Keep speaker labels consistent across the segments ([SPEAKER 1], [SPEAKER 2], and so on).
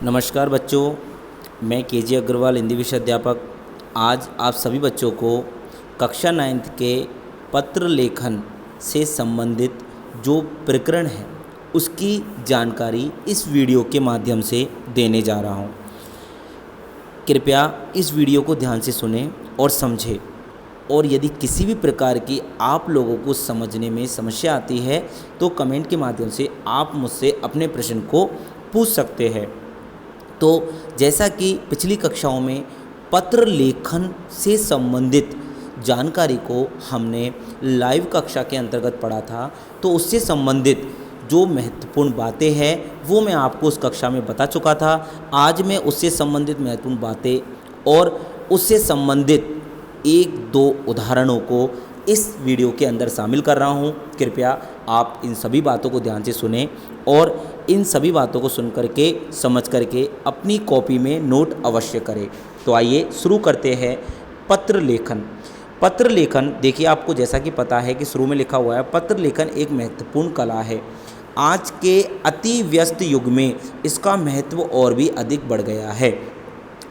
[SPEAKER 1] नमस्कार बच्चों, मैं केजी अग्रवाल हिंदी विषय अध्यापक आज आप सभी बच्चों को कक्षा 9th के पत्र लेखन से संबंधित जो प्रकरण है उसकी जानकारी इस वीडियो के माध्यम से देने जा रहा हूं। कृपया इस वीडियो को ध्यान से सुनें और समझें, और यदि किसी भी प्रकार की आप लोगों को समझने में समस्या आती है तो कमेंट के माध्यम से आप मुझसे अपने प्रश्न को पूछ सकते हैं। तो जैसा कि पिछली कक्षाओं में पत्र लेखन से संबंधित जानकारी को हमने लाइव कक्षा के अंतर्गत पढ़ा था, तो उससे संबंधित जो महत्वपूर्ण बातें हैं वो मैं आपको उस कक्षा में बता चुका था। आज मैं उससे संबंधित महत्वपूर्ण बातें और उससे संबंधित एक दो उदाहरणों को इस वीडियो के अंदर शामिल कर रहा हूं। कृपया आप इन सभी बातों को ध्यान से सुनें और इन सभी बातों को सुन करके समझ करके अपनी कॉपी में नोट अवश्य करें। तो आइए शुरू करते हैं। पत्र लेखन। पत्र लेखन देखिए, आपको जैसा कि पता है कि शुरू में लिखा हुआ है, पत्र लेखन एक महत्वपूर्ण कला है। आज के अति व्यस्त युग में इसका महत्व और भी अधिक बढ़ गया है।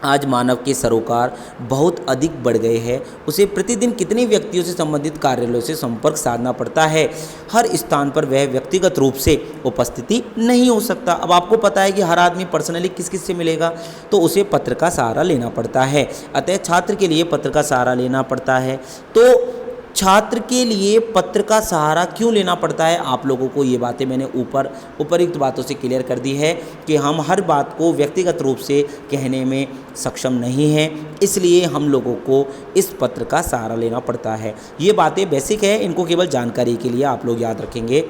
[SPEAKER 1] आज मानव के सरोकार बहुत अधिक बढ़ गए हैं। उसे प्रतिदिन कितने व्यक्तियों से संबंधित कार्यालयों से संपर्क साधना पड़ता है। हर स्थान पर वह व्यक्तिगत रूप से उपस्थिति नहीं हो सकता। अब आपको पता है कि हर आदमी पर्सनली किस किस से मिलेगा, तो उसे पत्र का सहारा लेना पड़ता है। अतः छात्र के लिए पत्र का सहारा लेना पड़ता है। तो छात्र के लिए पत्र का सहारा क्यों लेना पड़ता है, आप लोगों को ये बातें मैंने उपयुक्त बातों से क्लियर कर दी है कि हम हर बात को व्यक्तिगत रूप से कहने में सक्षम नहीं हैं, इसलिए हम लोगों को इस पत्र का सहारा लेना पड़ता है। ये बातें बेसिक है, इनको केवल जानकारी के लिए आप लोग याद रखेंगे।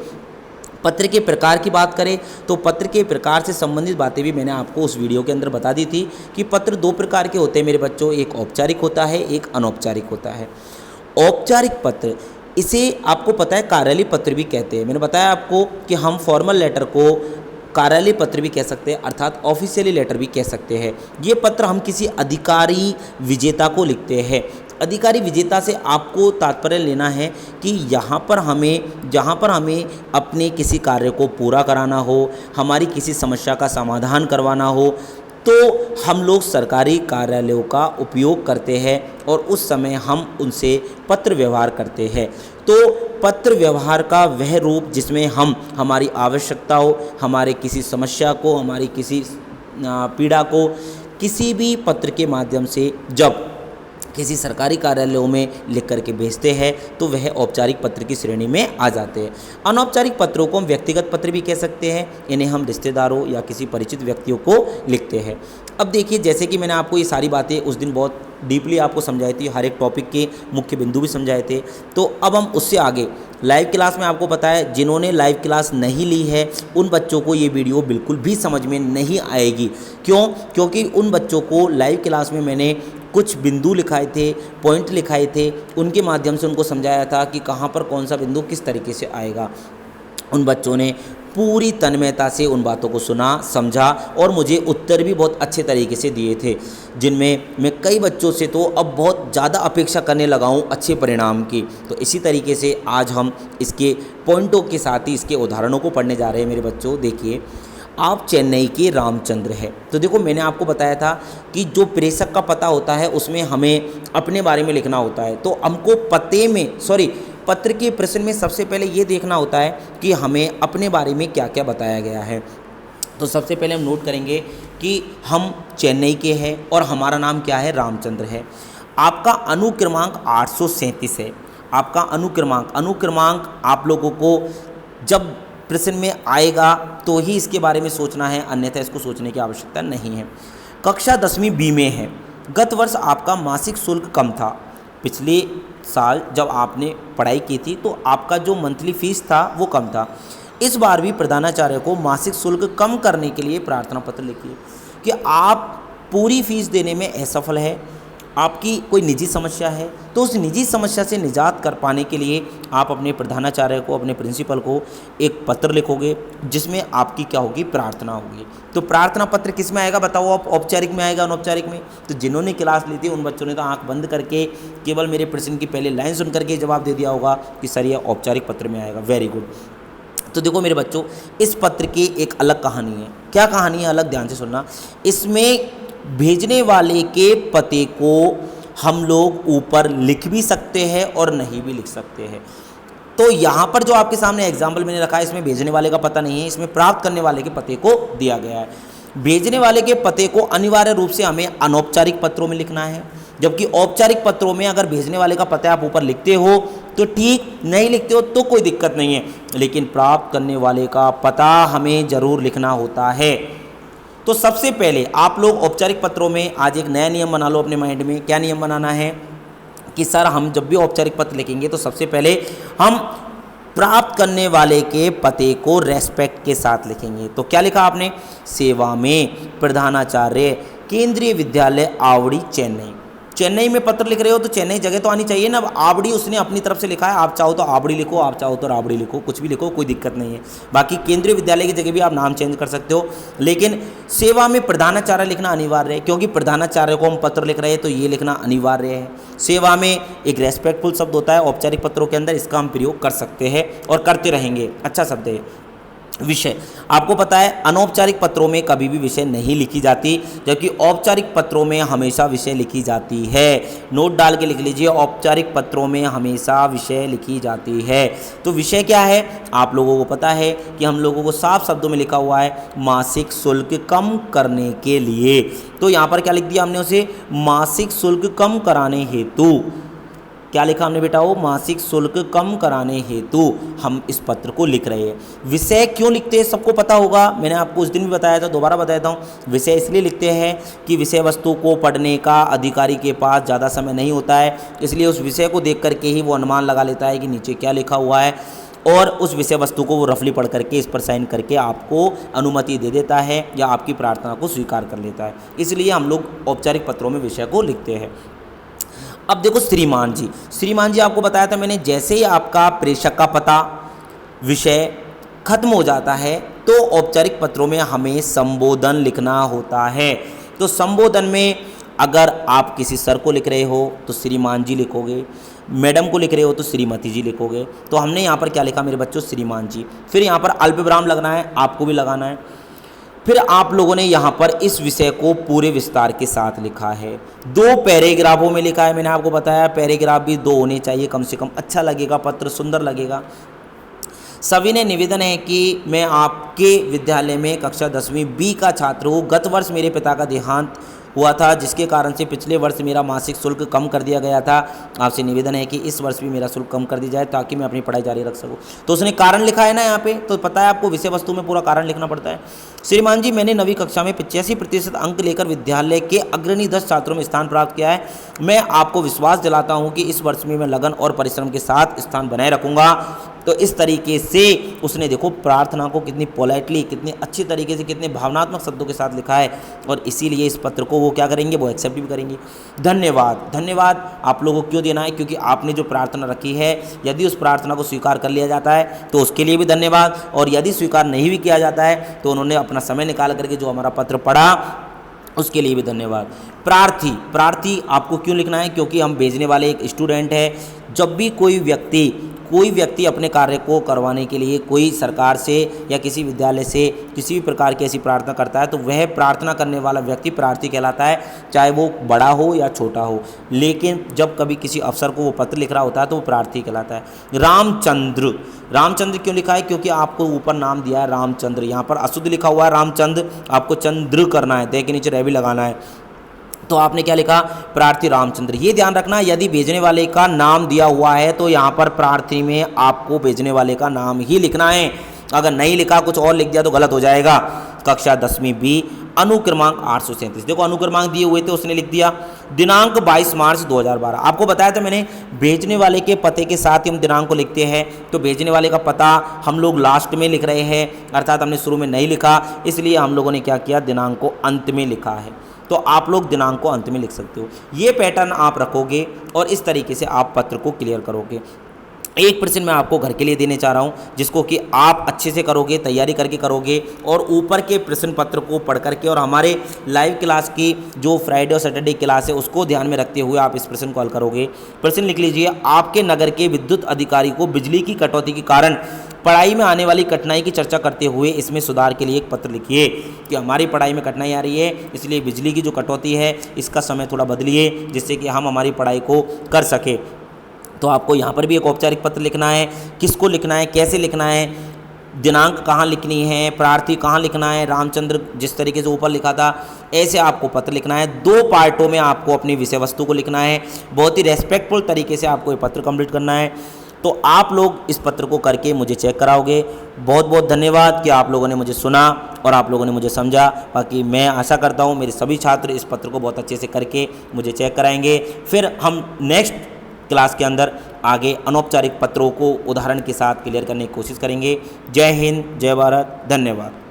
[SPEAKER 1] पत्र के प्रकार की बात करें तो पत्र के प्रकार से संबंधित बातें भी मैंने आपको उस वीडियो के अंदर बता दी थी कि पत्र दो प्रकार के होते हैं मेरे बच्चों, एक औपचारिक होता है, एक अनौपचारिक होता है। औपचारिक पत्र, इसे आपको पता है कार्यालय पत्र भी कहते हैं। मैंने बताया आपको कि हम फॉर्मल लेटर को कार्यालय पत्र भी कह सकते हैं, अर्थात ऑफिशियली लेटर भी कह सकते हैं। ये पत्र हम किसी अधिकारी विजेता को लिखते हैं। अधिकारी विजेता से आपको तात्पर्य लेना है कि जहाँ पर हमें अपने किसी कार्य को पूरा कराना हो, हमारी किसी समस्या का समाधान करवाना हो, तो हम लोग सरकारी कार्यालयों का उपयोग करते हैं और उस समय हम उनसे पत्र व्यवहार करते हैं। तो पत्र व्यवहार का वह रूप जिसमें हम हमारी आवश्यकताओं, हमारे किसी समस्या को, हमारी किसी पीड़ा को किसी भी पत्र के माध्यम से जब किसी सरकारी कार्यालयों में लिख करके भेजते हैं तो वह औपचारिक पत्र की श्रेणी में आ जाते हैं। अनौपचारिक पत्रों को हम व्यक्तिगत पत्र भी कह सकते हैं। इन्हें हम रिश्तेदारों या किसी परिचित व्यक्तियों को लिखते हैं। अब देखिए, जैसे कि मैंने आपको ये सारी बातें उस दिन बहुत डीपली आपको समझाई थी, हर एक टॉपिक के मुख्य बिंदु भी समझाए थे। तो अब हम उससे आगे लाइव क्लास में आपको पता है, जिन्होंने लाइव क्लास नहीं ली है उन बच्चों को ये वीडियो बिल्कुल भी समझ में नहीं आएगी। क्यों? क्योंकि उन बच्चों को लाइव क्लास में मैंने कुछ बिंदु लिखाए थे, पॉइंट लिखाए थे, उनके माध्यम से उनको समझाया था कि कहाँ पर कौन सा बिंदु किस तरीके से आएगा। उन बच्चों ने पूरी तन्मयता से उन बातों को सुना, समझा और मुझे उत्तर भी बहुत अच्छे तरीके से दिए थे, जिनमें मैं कई बच्चों से तो अब बहुत ज़्यादा अपेक्षा करने लगा हूँ अच्छे परिणाम की। तो इसी तरीके से आज हम इसके पॉइंटों के साथ ही इसके उदाहरणों को पढ़ने जा रहे हैं मेरे बच्चों। देखिए, आप चेन्नई के रामचंद्र है। तो देखो, मैंने आपको बताया था कि जो प्रेषक का पता होता है उसमें हमें अपने बारे में लिखना होता है। तो हमको पत्र के प्रश्न में सबसे पहले ये देखना होता है कि हमें अपने बारे में क्या क्या बताया गया है। तो सबसे पहले हम नोट करेंगे कि हम चेन्नई के हैं और हमारा नाम क्या है, रामचंद्र है। आपका अनुक्रमांक 837 है। आपका अनुक्रमांक आप लोगों को जब प्रश्न में आएगा तो ही इसके बारे में सोचना है, अन्यथा इसको सोचने की आवश्यकता नहीं है। कक्षा 10वीं बी में है। गत वर्ष आपका मासिक शुल्क कम था। पिछले साल जब आपने पढ़ाई की थी तो आपका जो मंथली फीस था वो कम था। इस बार भी प्रधानाचार्य को मासिक शुल्क कम करने के लिए प्रार्थना पत्र लिखिए कि आप पूरी फीस देने में असफल है, आपकी कोई निजी समस्या है, तो उस निजी समस्या से निजात कर पाने के लिए आप अपने प्रधानाचार्य को, अपने प्रिंसिपल को एक पत्र लिखोगे जिसमें आपकी क्या होगी, प्रार्थना होगी। तो प्रार्थना पत्र किस में आएगा बताओ आप? औपचारिक में आएगा, अनौपचारिक में? तो जिन्होंने क्लास ली थी उन बच्चों ने तो आंख बंद करके केवल मेरे प्रश्न की पहले लाइन सुन करके जवाब दे दिया होगा कि सर ये औपचारिक पत्र में आएगा। Very good. तो देखो मेरे बच्चों, इस पत्र की एक अलग कहानी है। क्या कहानी है अलग, ध्यान से सुनना। इसमें भेजने वाले के पते को हम लोग ऊपर लिख भी सकते हैं और नहीं भी लिख सकते हैं। तो यहाँ पर जो आपके सामने एग्जाम्पल मैंने रखा है, इसमें भेजने वाले का पता नहीं है, इसमें प्राप्त करने वाले के पते को दिया गया है। भेजने वाले के पते को अनिवार्य रूप से हमें अनौपचारिक पत्रों में लिखना है, जबकि औपचारिक पत्रों में अगर भेजने वाले का पता आप ऊपर लिखते हो तो ठीक, नहीं लिखते हो तो कोई दिक्कत नहीं है, लेकिन प्राप्त करने वाले का पता हमें जरूर लिखना होता है। तो सबसे पहले आप लोग औपचारिक पत्रों में आज एक नया नियम बना लो अपने माइंड में। क्या नियम बनाना है कि सर हम जब भी औपचारिक पत्र लिखेंगे तो सबसे पहले हम प्राप्त करने वाले के पते को रेस्पेक्ट के साथ लिखेंगे। तो क्या लिखा आपने, सेवा में प्रधानाचार्य केंद्रीय विद्यालय आवड़ी चेन्नई। चेन्नई में पत्र लिख रहे हो तो चेन्नई जगह तो आनी चाहिए ना। अब आवड़ी उसने अपनी तरफ से लिखा है, आप चाहो तो आवड़ी लिखो, आप चाहो तो राबड़ी लिखो, कुछ भी लिखो, कोई दिक्कत नहीं है। बाकी केंद्रीय विद्यालय की जगह भी आप नाम चेंज कर सकते हो, लेकिन सेवा में प्रधानाचार्य लिखना अनिवार्य है, क्योंकि प्रधानाचार्य को हम पत्र लिख रहे हैं तो ये लिखना अनिवार्य है। सेवा में एक रेस्पेक्टफुल शब्द होता है औपचारिक पत्रों के अंदर, इसका हम प्रयोग कर सकते हैं और करते रहेंगे, अच्छा शब्द है। विषय, आपको पता है अनौपचारिक पत्रों में कभी भी विषय नहीं लिखी जाती, जबकि औपचारिक पत्रों में हमेशा विषय लिखी जाती है। नोट डाल के लिख लीजिए, औपचारिक पत्रों में हमेशा विषय लिखी जाती है। तो विषय क्या है, आप लोगों को पता है कि हम लोगों को साफ शब्दों में लिखा हुआ है मासिक शुल्क कम करने के लिए। तो यहाँ पर क्या लिख दिया हमने उसे, मासिक शुल्क कम कराने हेतु। क्या लिखा हमने बेटा, वो मासिक शुल्क कम कराने हेतु हम इस पत्र को लिख रहे हैं। विषय क्यों लिखते हैं सबको पता होगा, मैंने आपको उस दिन भी बताया था, दोबारा बता देता हूँ। विषय इसलिए लिखते हैं कि विषय वस्तु को पढ़ने का अधिकारी के पास ज़्यादा समय नहीं होता है, इसलिए उस विषय को देख करके ही वो अनुमान लगा लेता है कि नीचे क्या लिखा हुआ है, और उस विषय वस्तु को वो रफली पढ़ करके इस पर साइन करके आपको अनुमति दे देता है या आपकी प्रार्थना को स्वीकार कर लेता है। इसलिए हम लोग औपचारिक पत्रों में विषय को लिखते हैं। अब देखो श्रीमान जी, श्रीमान जी आपको बताया था मैंने, जैसे ही आपका प्रेषक का पता विषय खत्म हो जाता है तो औपचारिक पत्रों में हमें संबोधन लिखना होता है। तो संबोधन में अगर आप किसी सर को लिख रहे हो तो श्रीमान जी लिखोगे, मैडम को लिख रहे हो तो श्रीमती जी लिखोगे। तो हमने यहाँ पर क्या लिखा मेरे बच्चों, श्रीमान जी। फिर यहाँ पर अल्पविराम लगना है, आपको भी लगाना है। फिर आप लोगों ने यहाँ पर इस विषय को पूरे विस्तार के साथ लिखा है, 2 पैराग्राफों में लिखा है। मैंने आपको बताया पैराग्राफ भी 2 होने चाहिए कम से कम, अच्छा लगेगा पत्र, सुंदर लगेगा। सभी ने निवेदन है कि मैं आपके विद्यालय में कक्षा 10वीं बी का छात्र हूँ। गत वर्ष मेरे पिता का देहांत हुआ था, जिसके कारण से पिछले वर्ष मेरा मासिक शुल्क कम कर दिया गया था। आपसे निवेदन है कि इस वर्ष भी मेरा शुल्क कम कर दी जाए ताकि मैं अपनी पढ़ाई जारी रख सकूं। तो उसने कारण लिखा है ना यहाँ पे, तो पता है आपको विषय वस्तु में पूरा कारण लिखना पड़ता है। श्रीमान जी, मैंने 9वीं कक्षा में 85% अंक लेकर विद्यालय के अग्रणी 10 छात्रों में स्थान प्राप्त किया है। मैं आपको विश्वास दिलाता हूँ कि इस वर्ष में मैं लगन और परिश्रम के साथ स्थान बनाए रखूँगा। तो इस तरीके से उसने देखो प्रार्थना को कितनी पोलाइटली, कितनी अच्छी तरीके से, कितने भावनात्मक शब्दों के साथ लिखा है, और इसीलिए इस पत्र को वो क्या करेंगे, वो एक्सेप्ट भी करेंगे। धन्यवाद। धन्यवाद आप लोगों को क्यों देना है, क्योंकि आपने जो प्रार्थना रखी है, यदि उस प्रार्थना को स्वीकार कर लिया जाता है तो उसके लिए भी धन्यवाद, और यदि स्वीकार नहीं भी किया जाता है तो उन्होंने अपना समय निकाल करके जो हमारा पत्र पढ़ा उसके लिए भी धन्यवाद। प्रार्थी, प्रार्थी आपको क्यों लिखना है, क्योंकि हम भेजने वाले एक स्टूडेंट है। जब भी कोई व्यक्ति अपने कार्य को करवाने के लिए कोई सरकार से या किसी विद्यालय से किसी भी प्रकार की ऐसी प्रार्थना करता है तो वह प्रार्थना करने वाला व्यक्ति प्रार्थी कहलाता है, चाहे वो बड़ा हो या छोटा हो। लेकिन जब कभी किसी अफसर को वो पत्र लिख रहा होता है तो वो प्रार्थी कहलाता है। रामचंद्र, रामचंद्र क्यों लिखा है, क्योंकि आपको ऊपर नाम दिया है रामचंद्र, यहाँ पर अशुद्ध लिखा हुआ है रामचंद्र, आपको चंद्र करना है, दे के नीचे रह भी लगाना है। तो आपने क्या लिखा, प्रार्थी रामचंद्र। ये ध्यान रखना, यदि भेजने वाले का नाम दिया हुआ है तो यहाँ पर प्रार्थी में आपको भेजने वाले का नाम ही लिखना है। अगर नहीं लिखा, कुछ और लिख दिया तो गलत हो जाएगा। कक्षा 10वीं बी, अनुक्रमांक 837। देखो अनुक्रमांक दिए हुए थे, उसने लिख दिया दिनांक 22 मार्च 2012। आपको बताया था मैंने, भेजने वाले के पते के साथ ही हम दिनांक को लिखते हैं। तो भेजने वाले का पता हम लोग लास्ट में लिख रहे हैं, अर्थात हमने शुरू में नहीं लिखा, इसलिए हम लोगों ने क्या किया, दिनांक को अंत में लिखा है। तो आप लोग दिनांक को अंत में लिख सकते हो। ये पैटर्न आप रखोगे और इस तरीके से आप पत्र को क्लियर करोगे। एक प्रश्न मैं आपको घर के लिए देने चाह रहा हूँ, जिसको कि आप अच्छे से करोगे, तैयारी करके करोगे, और ऊपर के प्रश्न पत्र को पढ़ करके और हमारे लाइव क्लास की जो फ्राइडे और सैटरडे क्लास है उसको ध्यान में रखते हुए आप इस प्रश्न को हल करोगे। प्रश्न लिख लीजिए, आपके नगर के विद्युत अधिकारी को बिजली की कटौती के कारण पढ़ाई में आने वाली कठिनाई की चर्चा करते हुए इसमें सुधार के लिए एक पत्र लिखिए कि हमारी पढ़ाई में कठिनाई आ रही है, इसलिए बिजली की जो कटौती है इसका समय थोड़ा बदलिए जिससे कि हम हमारी पढ़ाई को कर सकें। तो आपको यहाँ पर भी एक औपचारिक पत्र लिखना है। किसको लिखना है, कैसे लिखना है, दिनांक कहाँ लिखनी है, प्रार्थी कहाँ लिखना है, रामचंद्र जिस तरीके से ऊपर लिखा था ऐसे आपको पत्र लिखना है। 2 पार्टों में आपको अपनी विषय वस्तु को लिखना है। बहुत ही रेस्पेक्टफुल तरीके से आपको ये पत्र कंप्लीट करना है। तो आप लोग इस पत्र को करके मुझे चेक कराओगे। बहुत बहुत धन्यवाद कि आप लोगों ने मुझे सुना और आप लोगों ने मुझे समझा। बाकी मैं आशा करता हूँ मेरे सभी छात्र इस पत्र को बहुत अच्छे से करके मुझे चेक कराएंगे। फिर हम नेक्स्ट क्लास के अंदर आगे अनौपचारिक पत्रों को उदाहरण के साथ क्लियर करने की कोशिश करेंगे। जय हिंद, जय भारत, धन्यवाद।